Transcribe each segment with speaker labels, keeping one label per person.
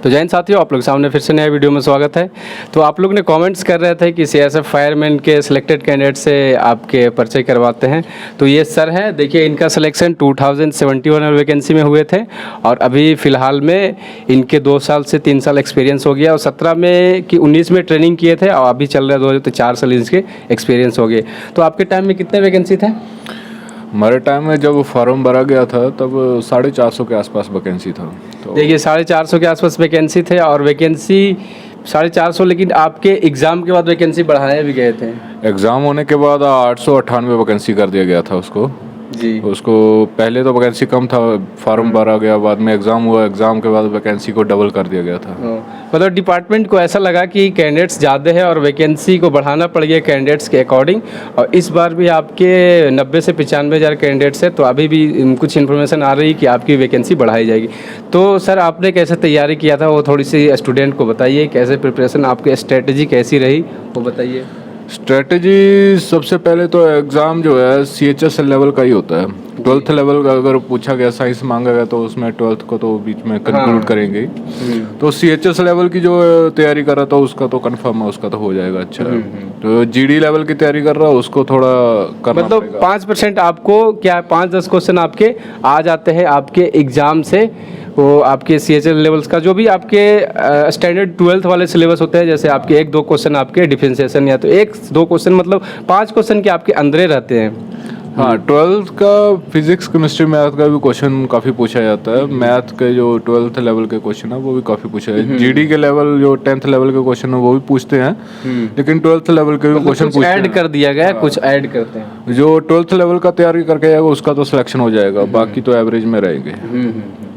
Speaker 1: तो जैन साथियों, आप लोग सामने फिर से नया वीडियो में स्वागत है। तो आप लोग ने कमेंट्स कर रहे थे कि सीएसएफ फायरमैन के सिलेक्टेड कैंडिडेट से आपके परिचय करवाते हैं। तो ये सर हैं, देखिए इनका सिलेक्शन 2071 वैकेंसी में हुए थे और अभी फ़िलहाल में इनके 2 साल से 3 साल एक्सपीरियंस हो गया और 17 में कि 19 में ट्रेनिंग किए थे और अभी चल रहा है 4 साल इनके एक्सपीरियंस हो गए। तो आपके टाइम में कितने वैकेंसी थे?
Speaker 2: हमारे टाइम में जब फॉर्म भरा गया था तब 450 के आसपास वैकेंसी था। तो
Speaker 1: देखिए 450 के आसपास वैकेंसी थे और वैकेंसी 450, लेकिन आपके एग्ज़ाम के बाद वैकेंसी बढ़ाए भी गए थे।
Speaker 2: एग्ज़ाम होने के बाद 898 वैकेंसी कर दिया गया था उसको। पहले तो वैकेंसी कम था, फॉर्म भरा गया, बाद में एग्ज़ाम हुआ, एग्ज़ाम के बाद वैकेंसी को डबल कर दिया गया था।
Speaker 1: मतलब डिपार्टमेंट को ऐसा लगा कि कैंडिडेट्स ज़्यादा है और वैकेंसी को बढ़ाना पड़ गया कैंडिडेट्स के अकॉर्डिंग। और इस बार भी आपके 90 से 95 हज़ार कैंडिडेट्स है, तो अभी भी कुछ इन्फॉर्मेशन आ रही है कि आपकी वैकेंसी बढ़ाई जाएगी। तो सर आपने कैसे तैयारी किया था वो थोड़ी सी स्टूडेंट को बताइए, कैसे प्रिपरेशन, आपकी स्ट्रेटजी कैसी रही वो बताइए।
Speaker 2: स्ट्रेटजी सबसे पहले तो एग्ज़ाम जो है CHS लेवल का ही होता है। 12th लेवल का अगर पूछा गया, साइंस मांगा गया तो उसमें 12th को तो बीच में कंक्लूड करेंगे। तो CHS लेवल की जो तैयारी कर रहा था उसका तो कंफर्म है, उसका तो हो जाएगा अच्छा। तो GD लेवल की तैयारी कर रहा है उसको थोड़ा करना
Speaker 1: मतलब
Speaker 2: पड़ेगा।
Speaker 1: 5% आपको क्या 5-10 क्वेश्चन आपके आ जाते हैं आपके एग्ज़ाम से, वो आपके CHS लेवल्स का जो भी आपके स्टैंडर्ड 12th वाले सिलेबस होते हैं, जैसे आपके 1-2 क्वेश्चन आपके डिफरेंशिएशन या तो 1-2 क्वेश्चन, मतलब 5 क्वेश्चन के आपके अंदर रहते हैं।
Speaker 2: हाँ, 12th का फिजिक्स केमिस्ट्री मैथ का भी क्वेश्चन काफ़ी पूछा जाता है। मैथ के जो 12th लेवल के क्वेश्चन है वो भी काफ़ी पूछा है। GD के लेवल जो 10th लेवल के क्वेश्चन है वो भी पूछते हैं, लेकिन 12th लेवल के भी क्वेश्चन पूछते हैं।
Speaker 1: ऐड कर दिया गया, कुछ ऐड करते हैं।
Speaker 2: जो 12th लेवल का तैयारी करके आएगा उसका तो सिलेक्शन हो जाएगा, बाकी तो एवरेज में रहेंगे।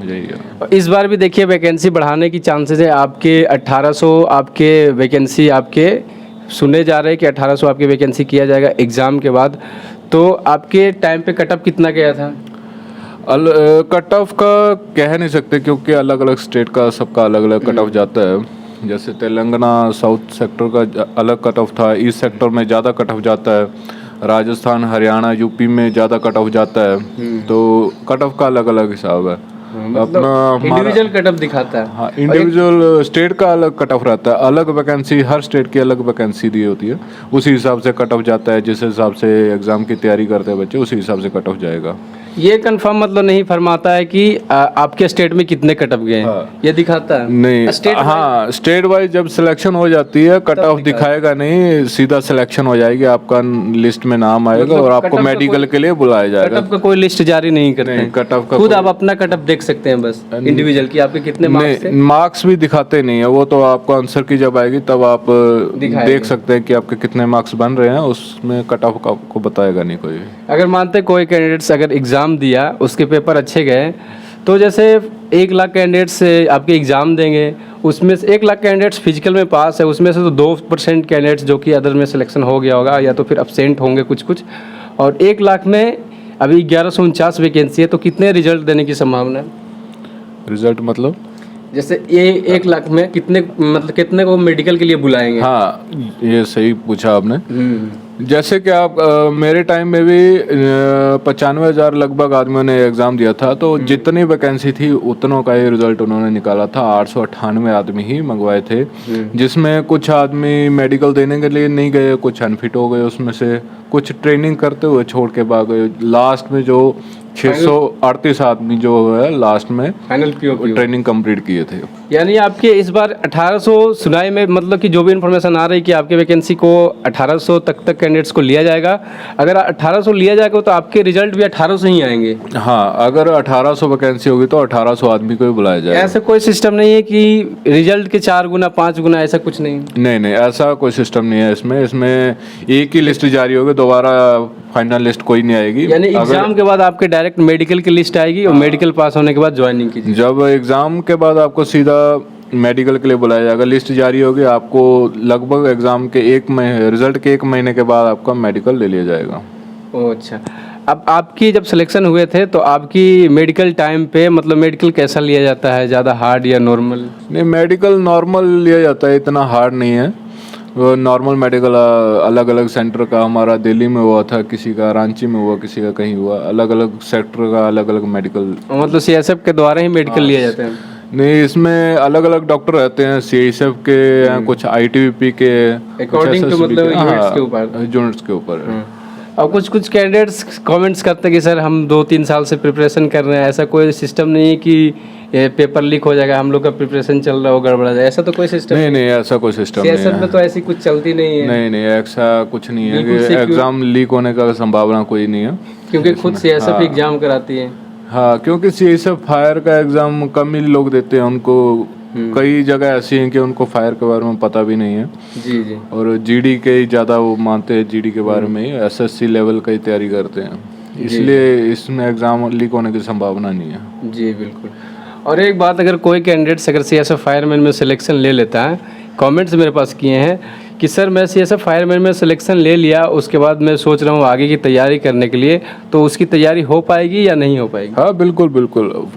Speaker 2: यही है।
Speaker 1: इस बार भी देखिए वैकेंसी बढ़ाने की चांसेस है। आपके 1800 आपके वैकेंसी आपके सुने जा रहे हैं कि 1800 आपकी वैकेंसी किया जाएगा एग्ज़ाम के बाद। तो आपके टाइम पे कट ऑफ कितना गया था?
Speaker 2: कट ऑफ का कह नहीं सकते क्योंकि अलग अलग स्टेट का सबका अलग अलग कट ऑफ जाता है। जैसे तेलंगाना साउथ सेक्टर का अलग कट ऑफ था, ईस्ट सेक्टर में ज़्यादा कट ऑफ जाता है, राजस्थान हरियाणा यूपी में ज़्यादा कट ऑफ जाता है। तो कट ऑफ का अलग अलग हिसाब है।
Speaker 1: मतलब इंडिविजुअल कट ऑफ दिखाता है।
Speaker 2: हाँ, इंडिविजुअल स्टेट का अलग कट ऑफ रहता है, अलग वैकेंसी, हर स्टेट की अलग वैकेंसी दी होती है, उसी हिसाब से कट ऑफ जाता है। जिस हिसाब से एग्जाम की तैयारी करते हैं बच्चे उसी हिसाब से कट ऑफ जाएगा।
Speaker 1: ये कंफर्म मतलब नहीं फरमाता है कि आपके स्टेट में कितने कट ऑफ गए हैं।
Speaker 2: हाँ।
Speaker 1: ये दिखाता है
Speaker 2: नहीं, हाँ, स्टेट वाइज जब सिलेक्शन हो जाती है कट ऑफ दिखाएगा नहीं, सीधा सिलेक्शन हो जाएगी, आपका लिस्ट में नाम आएगा मतलब और आपको मेडिकल के लिए बुलाया जाएगा।
Speaker 1: कट ऑफ का कोई लिस्ट जारी नहीं करते हैं।
Speaker 2: कट ऑफ का
Speaker 1: खुद आप अपना कट ऑफ देख सकते हैं बस इंडिविजुअल की आपके कितने मार्क्स थे।
Speaker 2: मार्क्स भी दिखाते नहीं है, वो तो आपको आंसर की जब आएगी तब आप देख सकते हैं कि आपके कितने मार्क्स बन रहे हैं, उसमें कट ऑफ आपको बताएगा नहीं कोई।
Speaker 1: अगर मानते कोई कैंडिडेट्स अगर एग्ज़ाम दिया, उसके पेपर अच्छे गए, तो जैसे 1 लाख कैंडिडेट्स आपके एग्ज़ाम देंगे, उसमें से 1 लाख कैंडिडेट्स फिजिकल में पास है, उसमें से तो 2% कैंडिडेट्स जो कि अदर में सिलेक्शन हो गया होगा या तो फिर अब्सेंट होंगे कुछ, और 1 लाख में अभी 1149 वैकेंसी है, तो कितने रिजल्ट देने की संभावना है?
Speaker 2: रिजल्ट मतलब
Speaker 1: जैसे ये 1 लाख में कितने को मेडिकल के लिए बुलाएंगे?
Speaker 2: हाँ, ये सही पूछा आपने। जैसे कि आप मेरे टाइम में भी 95,000 लगभग आदमियों ने एग्ज़ाम दिया था, तो जितनी वैकेंसी थी उतनों का ही रिजल्ट उन्होंने निकाला था। 898 आदमी ही मंगवाए थे, जिसमेमें कुछ आदमी मेडिकल देने के लिए नहीं गए, कुछ अनफिट हो गए, उसमें से कुछ ट्रेनिंग करते हुए छोड़ के भाग गए। लास्ट में जो 638 आदमी जो है लास्ट में
Speaker 1: फाइनल
Speaker 2: ट्रेनिंग कंप्लीट किए थे।
Speaker 1: यानी आपके इस बार 1800 सुनाई में, मतलब कि जो भी इन्फॉर्मेशन आ रही है कि आपके वैकेंसी को 1800 तक कैंडिडेट्स को लिया जाएगा। अगर 1800 लिया जाएगा तो आपके रिजल्ट भी 1800 ही आएंगे।
Speaker 2: हाँ, अगर 1800 वैकेंसी होगी तो 1800 आदमी को ही बुलाया जाएगा।
Speaker 1: ऐसा कोई सिस्टम नहीं है कि रिजल्ट के 4 गुना 5 गुना, ऐसा कुछ नहीं?
Speaker 2: नहीं, ऐसा कोई सिस्टम नहीं है इसमें एक ही लिस्ट जारी होगी, दोबारा फाइनल लिस्ट कोई नहीं आएगी।
Speaker 1: यानी एग्जाम के बाद आपके डायरेक्ट मेडिकल की लिस्ट आएगी और मेडिकल पास होने के बाद ज्वाइनिंग कीजिए।
Speaker 2: जब एग्जाम के बाद आपको सीधा मेडिकल के लिए बुलाया जाएगा, लिस्ट जारी होगी, आपको लगभग एग्जाम के रिजल्ट के 1 महीने के बाद आपका मेडिकल ले लिया जाएगा।
Speaker 1: ओह अच्छा। अब आपकी जब सिलेक्शन हुए थे तो आपकी मेडिकल टाइम पे, मतलब मेडिकल कैसा लिया जाता है, ज़्यादा हार्ड या नॉर्मल?
Speaker 2: नहीं, मेडिकल नॉर्मल लिया जाता है, इतना हार्ड नहीं है। नॉर्मल मेडिकल अलग अलग सेंटर का, हमारा दिल्ली में हुआ था, किसी का रांची में हुआ, किसी का कहीं हुआ, अलग अलग सेक्टर का अलग अलग मेडिकल।
Speaker 1: मतलब CSF के द्वारा ही मेडिकल लिया जाता है?
Speaker 2: नहीं, इसमें अलग अलग डॉक्टर रहते हैं, CISF के या कुछ ITBP के,
Speaker 1: अकॉर्डिंग टू मतलब यूनिट्स के ऊपर।
Speaker 2: यूनिट्स के ऊपर।
Speaker 1: और कुछ कैंडिडेट्स कमेंट्स करते हैं कि सर हम 2-3 साल से प्रिपरेशन कर रहे हैं, ऐसा कोई सिस्टम नहीं है कि ये पेपर लीक हो जाएगा, हम लोग का प्रिपरेशन चल रहा हो गड़बड़ा जाए, ऐसा तो कोई सिस्टम
Speaker 2: नहीं, ऐसा कोई सिस्टम नहीं
Speaker 1: CSF
Speaker 2: है।
Speaker 1: में तो ऐसी कुछ चलती नहीं है।
Speaker 2: नहीं, ऐसा कुछ नहीं है
Speaker 1: बिल्कुल
Speaker 2: कि एग्जाम लीक होने का संभावना कोई नहीं है,
Speaker 1: क्योंकि खुद CSF एग्जाम कराती है।
Speaker 2: हाँ, क्योंकि CISF फायर का एग्जाम कम ही लोग देते हैं, उनको कई जगह ऐसी हैं कि उनको फायर के बारे में पता भी नहीं है।
Speaker 1: जी।
Speaker 2: और GD के ही ज़्यादा वो मानते हैं, GD के बारे में ही SSC लेवल का ही तैयारी करते हैं, इसलिए इसमें एग्ज़ाम लीक होने की संभावना नहीं है।
Speaker 1: जी बिल्कुल। और एक बात, अगर कोई कैंडिडेट्स अगर CSF फायरमैन में सिलेक्शन ले लेता है, कमेंट्स मेरे पास किए हैं कि सर मैं CSF फायरमैन में सिलेक्शन ले लिया, उसके बाद मैं सोच रहा हूँ आगे की तैयारी करने के लिए, तो उसकी तैयारी हो पाएगी या नहीं हो पाएगी?
Speaker 2: हाँ, बिल्कुल।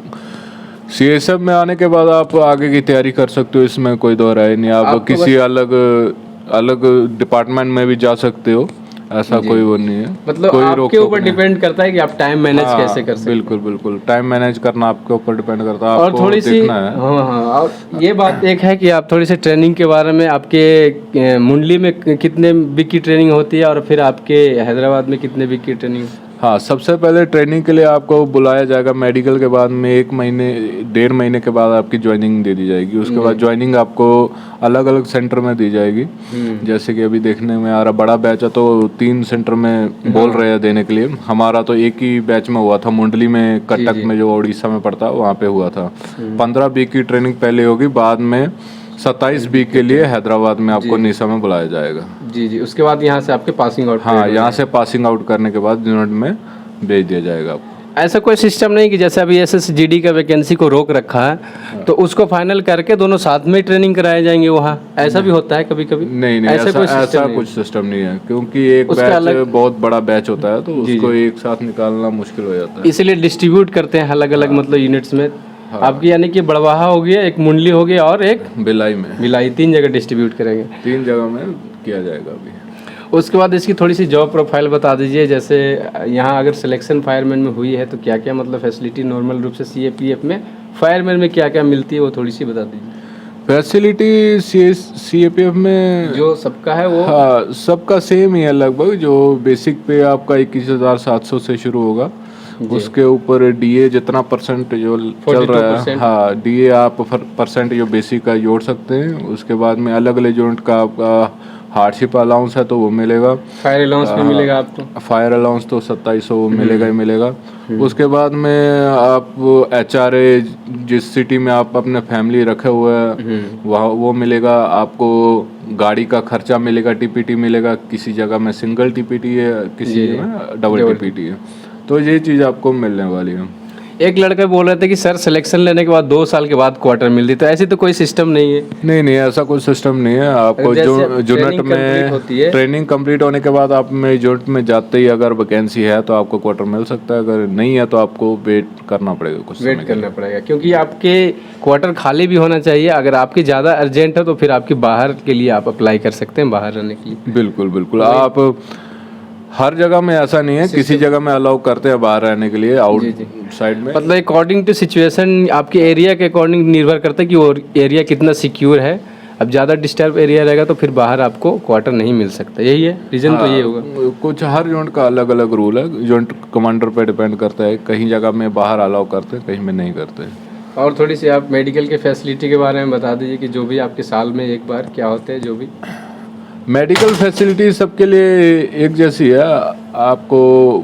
Speaker 2: CSF में आने के बाद आप आगे की तैयारी कर सकते हो, इसमें कोई दो राय नहीं। आप किसी अलग डिपार्टमेंट में भी जा सकते हो, ऐसा कोई वो नहीं है।
Speaker 1: मतलब आपके ऊपर डिपेंड करता है कि आप टाइम मैनेज कैसे कर सकते हैं।
Speaker 2: बिल्कुल, टाइम मैनेज करना आपके ऊपर डिपेंड करता है,
Speaker 1: और थोड़ी सी हाँ, और ये बात एक है कि आप थोड़ी सी ट्रेनिंग के बारे में, आपके मुंडली में कितने वीक की ट्रेनिंग होती है और फिर आपके हैदराबाद में कितने वीक की ट्रेनिंग?
Speaker 2: हाँ, सबसे पहले ट्रेनिंग के लिए आपको बुलाया जाएगा, मेडिकल के बाद में 1-1.5 महीने के बाद आपकी ज्वाइनिंग दे दी जाएगी। उसके बाद ज्वाइनिंग आपको अलग अलग सेंटर में दी जाएगी। जैसे कि अभी देखने में आ रहा, बड़ा बैच है तो 3 सेंटर में बोल रहे हैं देने के लिए। हमारा तो एक ही बैच में हुआ था, मुंडली में, कटक में जो उड़ीसा में पड़ता है वहाँ पे हुआ था। 15 वीक की ट्रेनिंग पहले होगी, बाद में 27 वीक के लिए हैदराबाद में आपको निशा में बुलाया जाएगा।
Speaker 1: जी। उसके बाद यहाँ से आपके पासिंग आउट?
Speaker 2: हाँ, यहाँ से पासिंग आउट करने के बाद यूनिट में भेज दिया जाएगा आपको।
Speaker 1: ऐसा कोई सिस्टम नहीं कि जैसे अभी SSGD का वैकेंसी को रोक रखा है तो उसको फाइनल करके दोनों साथ में ट्रेनिंग कराए जाएंगे वहाँ, ऐसा भी होता है कभी कभी?
Speaker 2: नहीं, ऐसा कुछ सिस्टम नहीं है, क्योंकि एक बैच बहुत बड़ा बैच होता है तो उसको एक साथ निकालना मुश्किल हो जाता है,
Speaker 1: इसलिए डिस्ट्रीब्यूट करते हैं अलग अलग मतलब यूनिट्स में। आपकी यानी कि बड़वाहा हो गया, एक मुंडली हो गया और एक भिलाई 3 जगह डिस्ट्रीब्यूट करेंगे।
Speaker 2: 3 जगह में किया जाएगा अभी।
Speaker 1: उसके बाद इसकी थोड़ी सी जॉब प्रोफाइल बता दीजिए, जैसे यहाँ अगर सिलेक्शन फायरमैन में हुई है तो क्या क्या मतलब फैसिलिटी नॉर्मल रूप से CAPF में फायरमैन में क्या क्या मिलती है, वो थोड़ी सी बता दीजिए।
Speaker 2: फैसिलिटी CAPF में
Speaker 1: जो सबका है वो?
Speaker 2: हाँ, सबका सेम ही है लगभग। जो बेसिक पे आपका 21,700 से शुरू होगा, उसके ऊपर DA जितना परसेंट जो चल रहा है, हाँ, DA आप परसेंट जो बेसिक का जोड़ सकते हैं। उसके बाद में अलग अलग यूनिट का आपका हार्डशिप अलाउंस है तो वो मिलेगा,
Speaker 1: फायर अलाउंस भी मिलेगा आपको।
Speaker 2: फायर अलाउंस तो 2700 मिलेगा ही मिलेगा। उसके बाद में आप HRA जिस सिटी में आप अपने फैमिली रखे हुए हैं वहाँ वो मिलेगा आपको। गाड़ी का खर्चा मिलेगा, TPT मिलेगा, किसी जगह में सिंगल TPT है, किसी जगह में डबल TPT है, तो ये चीज़ आपको मिलने वाली है।
Speaker 1: एक लड़के बोल रहे थे कि सर सिलेक्शन लेने के बाद 2 साल के बाद क्वार्टर मिलती, तो ऐसी तो कोई सिस्टम नहीं है?
Speaker 2: नहीं, ऐसा कोई सिस्टम नहीं है। आपको जो यूनिट में ट्रेनिंग कंप्लीट होने के बाद आप में यूनिट में जाते ही अगर वैकेंसी है तो आपको क्वार्टर मिल सकता है, अगर नहीं है तो आपको वेट करना पड़ेगा, कुछ
Speaker 1: वेट करना पड़ेगा, क्योंकि आपके क्वार्टर खाली भी होना चाहिए। अगर आपकी ज़्यादा अर्जेंट है तो फिर आपकी बाहर के लिए आप अप्लाई कर सकते हैं, बाहर रहने के लिए।
Speaker 2: बिल्कुल। आप हर जगह में ऐसा नहीं है, किसी जगह में अलाउ करते हैं बाहर रहने के लिए, आउट साइड में।
Speaker 1: मतलब अकॉर्डिंग टू सिचुएशन आपके एरिया के अकॉर्डिंग निर्भर करता है कि वो एरिया कितना सिक्योर है। अब ज़्यादा डिस्टर्ब एरिया रहेगा तो फिर बाहर आपको क्वार्टर नहीं मिल सकता, यही है रीज़न। तो ये होगा,
Speaker 2: कुछ हर यूनिट का अलग अलग रूल है, यूनिट कमांडर पे डिपेंड करता है। कहीं जगह में बाहर अलाउ करते हैं, कहीं में नहीं करते।
Speaker 1: और थोड़ी सी आप मेडिकल के फैसिलिटी के बारे में बता दीजिए कि जो भी आपके साल में एक बार क्या होते हैं, जो भी
Speaker 2: मेडिकल फैसिलिटी सबके लिए एक जैसी है। आपको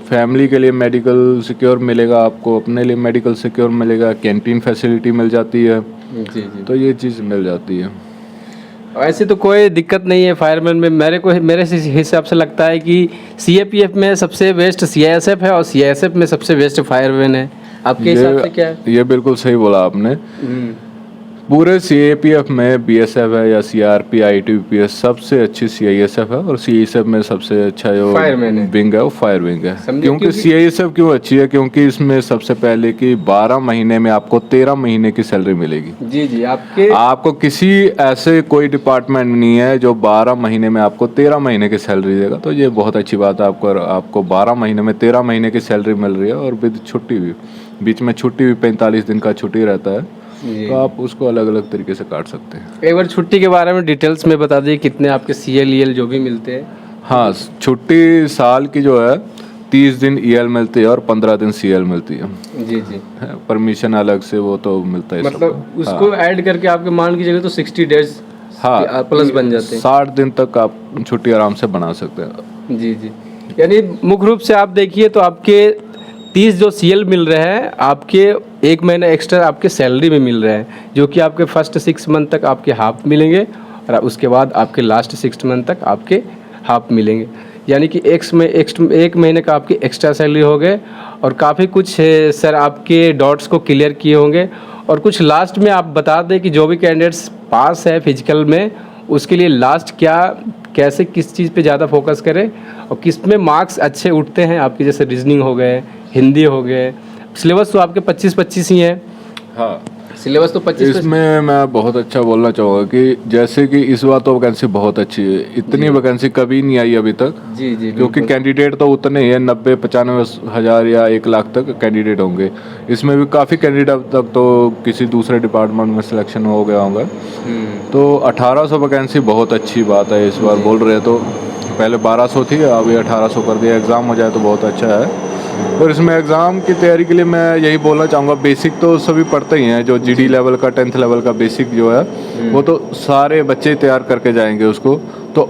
Speaker 2: फैमिली के लिए मेडिकल सिक्योर मिलेगा, आपको अपने लिए मेडिकल सिक्योर मिलेगा, कैंटीन फैसिलिटी मिल जाती है। जी, तो ये चीज़ मिल जाती है।
Speaker 1: ऐसे तो कोई दिक्कत नहीं है फायरमैन में। मेरे हिसाब से लगता है कि CAPF में सबसे बेस्ट CISF है और CISF में सबसे बेस्ट फायरमैन है। आपके हिसाब से क्या है?
Speaker 2: ये बिल्कुल सही बोला आपने। पूरे CAPF में BSF है या CRP ITBP सबसे अच्छी CISF है, और CISF में सबसे अच्छा जो विंग है वो फायर विंग है। क्योंकि CISF क्यों अच्छी है, क्योंकि इसमें सबसे पहले कि 12 महीने में आपको 13 महीने की सैलरी मिलेगी।
Speaker 1: जी, आपको किसी
Speaker 2: ऐसे कोई डिपार्टमेंट नहीं है जो 12 महीने में आपको 13 महीने की सैलरी देगा, तो ये बहुत अच्छी बात है। आपको 12 महीने में 13 महीने की सैलरी मिल रही है, और विद छुट्टी भी, बीच में छुट्टी भी 45 दिन का छुट्टी रहता है।
Speaker 1: जी।
Speaker 2: तो आप उसको अलग अलग तरीके से काट सकते हैं।
Speaker 1: एक बार छुट्टी के बारे में डिटेल्स में बता दीजिए, कितने आपके CL EL जो भी मिलते हैं।
Speaker 2: हाँ, छुट्टी साल की जो है 30 दिन EL मिलती है और 15 दिन CL मिलती है।
Speaker 1: जी जी।
Speaker 2: परमिशन अलग से वो तो मिलता है
Speaker 1: मतलब
Speaker 2: सबको।
Speaker 1: उसको ऐड करके आपके मान की जगह तो 60 डेज
Speaker 2: हाँ,
Speaker 1: प्लस बन जाते हैं।
Speaker 2: 60 दिन तक आप छुट्टी आराम से बना सकते हैं।
Speaker 1: जी जी। यानी मुख्य रूप से आप देखिए तो आपके 30 जो CL मिल रहे हैं, आपके 1 महीना एक्स्ट्रा आपके सैलरी में मिल रहे हैं, जो कि आपके फर्स्ट 6 मंथ तक आपके हाफ मिलेंगे और उसके बाद आपके लास्ट 6 मंथ तक आपके हाफ मिलेंगे। यानी कि एक महीने का आपकी एक्स्ट्रा सैलरी हो गए। और काफ़ी कुछ सर आपके डॉट्स को क्लियर किए होंगे। और कुछ लास्ट में आप बता दें कि जो भी कैंडिडेट्स पास है फिजिकल में, उसके लिए लास्ट क्या कैसे किस चीज़ पे ज़्यादा फोकस करें और किस में मार्क्स अच्छे उठते हैं आपके, जैसे रीजनिंग हो गए, हिंदी हो गए। सिलेबस तो आपके 25-25 ही है।
Speaker 2: हाँ,
Speaker 1: सिलेबस तो 25
Speaker 2: इसमें मैं बहुत अच्छा बोलना चाहूँगा कि जैसे कि इस बार तो वैकेंसी बहुत अच्छी है। इतनी वैकेंसी कभी नहीं आई अभी तक।
Speaker 1: जी जी।
Speaker 2: क्योंकि कैंडिडेट तो उतने ही है, 90-95 हज़ार या 1 लाख तक कैंडिडेट होंगे। इसमें भी काफ़ी कैंडिडेट अब तक तो किसी दूसरे डिपार्टमेंट में सिलेक्शन हो गया होगा। तो 1800 वैकेंसी बहुत अच्छी बात है। इस बार बोल रहे तो पहले 1200 थी, अभी 1800 कर दिया। एग्ज़ाम हो जाए तो बहुत अच्छा है। और इसमें एग्ज़ाम की तैयारी के लिए मैं यही बोलना चाहूँगा, बेसिक तो सभी पढ़ते ही हैं। जो GD लेवल का 10th लेवल का बेसिक जो है वो तो सारे बच्चे तैयार करके जाएंगे उसको। तो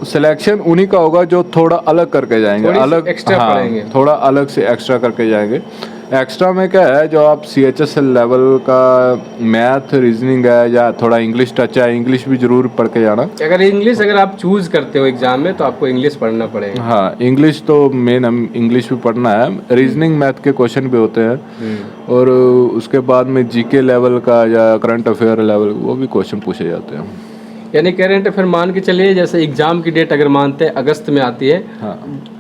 Speaker 2: सिलेक्शन उन्हीं का होगा जो थोड़ा अलग करके जाएंगे, अलग
Speaker 1: एक्स्ट्रा पढ़ेंगे,
Speaker 2: थोड़ा अलग से एक्स्ट्रा करके जाएंगे। एक्स्ट्रा में क्या है, जो आप CHS लेवल का मैथ रीजनिंग है या थोड़ा इंग्लिश टच है, इंग्लिश भी जरूर पढ़ के जाना।
Speaker 1: अगर आप चूज करते हो एग्जाम में तो आपको इंग्लिश पढ़ना पड़ेगा।
Speaker 2: हाँ, इंग्लिश तो मेन इंग्लिश भी पढ़ना है। रीजनिंग मैथ के क्वेश्चन भी होते हैं और उसके बाद में GK लेवल का या करंट अफेयर लेवल वो भी क्वेश्चन पूछे जाते हैं।
Speaker 1: यानी करंट अफेयर मान के चलिए, जैसे एग्जाम की डेट अगर मानते हैं अगस्त में आती है,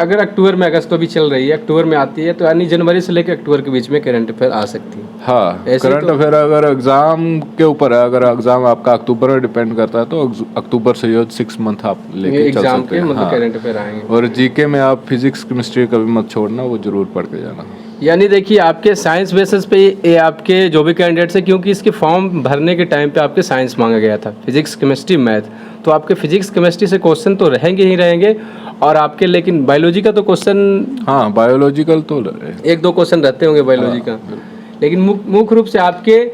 Speaker 1: अगर अक्टूबर में, अगस्त तो भी चल रही है, अक्टूबर में आती है, तो यानी जनवरी से लेकर अक्टूबर के बीच में करंट अफेयर आ सकती है।
Speaker 2: हाँ, करंट अफेयर अगर एग्जाम के ऊपर है, अगर एग्जाम आपका अक्टूबर में डिपेंड करता है तो अक्टूबर से जो 6 मंथ आप लेके चल सकते हैं।
Speaker 1: मतलब करंट अफेयर आएंगे।
Speaker 2: और GK में आप फिजिक्स केमिस्ट्री कभी मत छोड़ना, वो जरूर पढ़ के जाना।
Speaker 1: यानी देखिए आपके साइंस बेसिस पे ये आपके जो भी कैंडिडेट्स हैं, क्योंकि इसके फॉर्म भरने के टाइम पे आपके साइंस मांगा गया था, फिजिक्स केमिस्ट्री मैथ, तो आपके फिजिक्स केमिस्ट्री से क्वेश्चन तो रहेंगे ही रहेंगे। और आपके लेकिन बायोलॉजी का तो क्वेश्चन,
Speaker 2: हाँ, बायोलॉजिकल तो
Speaker 1: 1-2 क्वेश्चन रहते होंगे बायोलॉजी का। लेकिन मुख्य रूप से आपके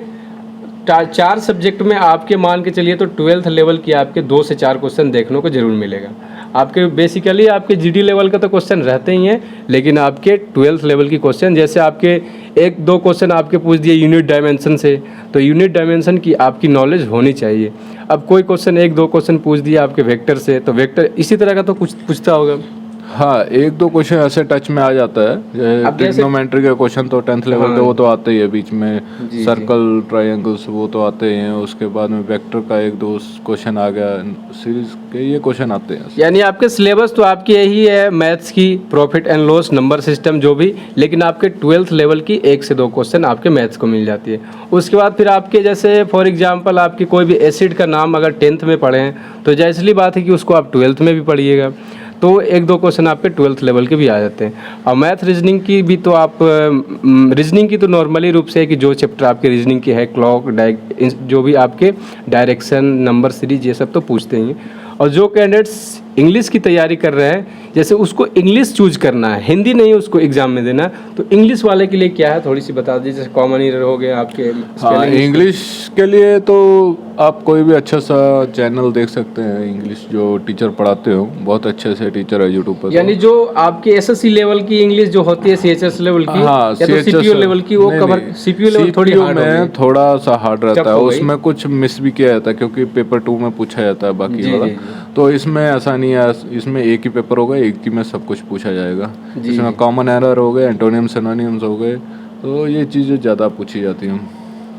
Speaker 1: 4 सब्जेक्ट में आपके मान के चलिए तो 12th लेवल की आपके 2 से 4 क्वेश्चन देखने को जरूर मिलेगा। आपके बेसिकली आपके GD लेवल का तो क्वेश्चन रहते ही हैं, लेकिन आपके 12th लेवल की क्वेश्चन, जैसे आपके 1-2 क्वेश्चन आपके पूछ दिए यूनिट डायमेंशन से, तो यूनिट डायमेंशन की आपकी नॉलेज होनी चाहिए। अब कोई क्वेश्चन 1-2 क्वेश्चन पूछ दिया आपके वेक्टर से, तो वेक्टर इसी तरह का तो कुछ पूछता होगा।
Speaker 2: हाँ, 1-2 क्वेश्चन ऐसे टच में आ जाता है। ट्रिग्नोमेट्री के क्वेश्चन तो 10th लेवल पे वो तो आते ही है, बीच में सर्कल ट्रायंगल्स वो तो आते ही हैं। उसके बाद में वेक्टर का 1-2 क्वेश्चन आ गया, सीरीज के ये क्वेश्चन आते हैं।
Speaker 1: यानी आपके सिलेबस तो आपकी यही है, मैथ्स की, profit and loss, number system जो भी, लेकिन आपके 12th लेवल की 1 से 2 क्वेश्चन आपके मैथ्स को मिल जाती है। उसके बाद फिर आपके जैसे फॉर एग्जाम्पल आपकी कोई भी एसिड का नाम अगर 10th में पढ़े हैं तो जायज़ बात है कि उसको आप 12th में भी पढ़िएगा, तो 1-2 क्वेश्चन आपके 12th लेवल के भी आ जाते हैं। और मैथ रीजनिंग की भी तो आप रीजनिंग की तो नॉर्मली रूप से है कि जो चैप्टर आपके रीजनिंग के है, क्लॉक जो भी आपके डायरेक्शन, नंबर सीरीज, ये सब तो पूछते ही हैं। और जो कैंडिडेट्स इंग्लिश की तैयारी कर रहे हैं, जैसे उसको इंग्लिश चूज करना है, हिंदी नहीं उसको एग्जाम में देना, तो इंग्लिश वाले के लिए क्या है थोड़ी सी बता दीजिए। जैसे कॉमन ईरर हो गया आपके।
Speaker 2: हाँ, इंग्लिश के लिए तो आप कोई भी अच्छा सा चैनल देख सकते हैं, इंग्लिश जो टीचर पढ़ाते हो, बहुत अच्छे से टीचर है यूट्यूब पर।
Speaker 1: यानी जो आपके SSC लेवल की इंग्लिश जो होती है, CHS लेवल की,
Speaker 2: हाँ,
Speaker 1: या तो CPU लेवल की, वो कवर CPU लेवल थोड़ी हार्ड
Speaker 2: में थोड़ा सा हार्ड रहता है, उसमें कुछ मिस भी किया जाता है क्योंकि पेपर 2 में पूछा जाता है बाकी वाला। तो इसमें ऐसा नहीं है, इसमें एक ही पेपर होगा, एक ही में सब कुछ पूछा जाएगा। इसमें कॉमन एरर हो गए, एंटोनियम सिनोनिम्स हो गए, तो ये चीज़ें ज़्यादा पूछी जाती हैं।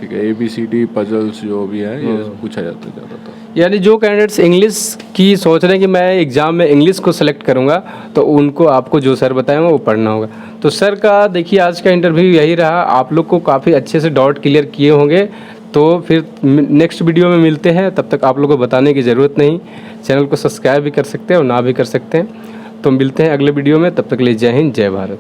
Speaker 2: ठीक है, ABCD पजल्स जो भी है ये पूछा जाता है ज़्यादातर।
Speaker 1: यानी जो कैंडिडेट्स इंग्लिश की सोच रहे हैं कि मैं एग्ज़ाम में इंग्लिश को सेलेक्ट करूंगा, तो उनको आपको जो सर बताएंगे वो पढ़ना होगा। तो सर का देखिए आज का इंटरव्यू यही रहा, आप लोग को काफ़ी अच्छे से डाउट क्लियर किए होंगे। तो फिर नेक्स्ट वीडियो में मिलते हैं, तब तक आप लोगों को बताने की ज़रूरत नहीं, चैनल को सब्सक्राइब भी कर सकते हैं और ना भी कर सकते हैं। तो मिलते हैं अगले वीडियो में, तब तक के लिए जय हिंद, जय भारत।